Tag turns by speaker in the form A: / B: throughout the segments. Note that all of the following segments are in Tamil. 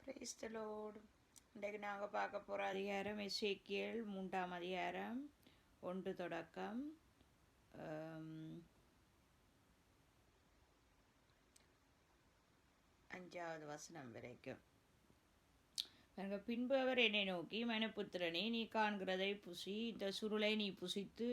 A: Praise the Lord. இன்றைக்கு நாங்கள் பார்க்க போகிற அதிகாரம் எசேக்கியேல் 3ஆம் அதிகாரம் 1 தொடக்கம் 5வது வசனம் வரைக்கும். பின்பு அவர் என்னை நோக்கி, மனுபுத்திரனே, நீ காண்கிறதை புசி, இந்த சுருளை நீ புசித்து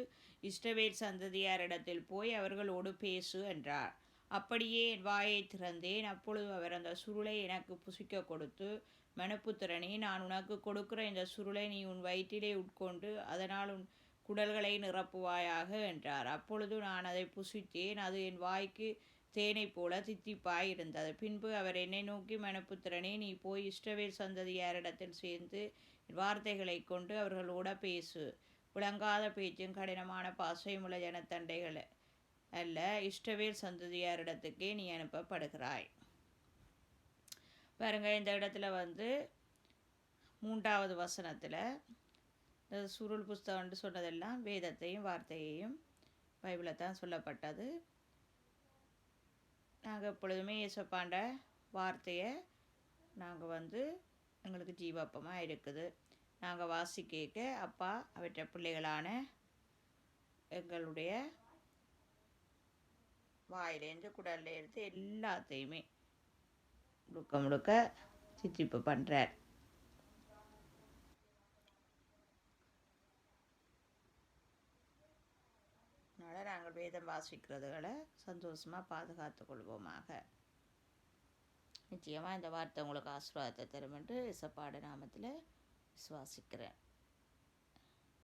A: இஸ்ரவேல் சந்ததியாரிடத்தில் போய் அவர்களோடு பேசு என்றார். அப்படியே என் வாயை திறந்தேன். அப்பொழுது அவர் அந்த சுருளை எனக்கு புசிக்க கொடுத்து, மனுபுத்திரனே, நான் உனக்கு கொடுக்கிற இந்த சுருளை நீ உன் வயிற்றிலே உட்கொண்டு அதனால் உன் குடல்களை நிரப்புவாயாக என்றார். அப்பொழுது நான் அதை புசித்தேன். அது என் வாய்க்கு தேனை போல தித்திப்பாய் இருந்தது. பின்பு அவர் என்னை நோக்கி, மனுபுத்திரனே, நீ போய் இஸ்ரவேல் சந்ததியாரிடத்தில் சேர்ந்து வார்த்தைகளை கொண்டு அவர்களோட பேசு. விளங்காத பேச்சும் கடினமான பாசையும் உள்ள ஜனத்தண்டைகள் அல்ல, இஸ்ரவேல் சந்ததியாரிடத்துக்கே நீ அனுப்பப்படுகிறாய். பாருங்க, இந்த இடத்துல 3வது வசனத்தில் இந்த சுருள் புஸ்தகம்னு சொன்னதெல்லாம் வேதத்தையும் வார்த்தையையும் பைபிளை தான் சொல்லப்பட்டது. நாங்கள் எப்பொழுதுமே இயேசப்பாண்ட வார்த்தையை நாங்கள் எங்களுக்கு ஜீவப்பமாக இருக்குது. நாங்கள் வாசிக்க அப்பா அவற்றை பிள்ளைகளான எங்களுடைய வாயிலேருந்து குடல்லேருந்து எல்லாத்தையுமே முழுக்க முழுக்க சித்திப்பு பண்ணுறார். அதனால் நாங்கள் வேதம் வாசிக்கிறதுகளை சந்தோஷமாக பாதுகாத்து கொள்வோமாக. நிச்சயமாக இந்த வார்த்தை உங்களுக்கு ஆசீர்வாதத்தை தரும் என்று இசப்பாட நாமத்தில் விசுவாசிக்கிறேன்.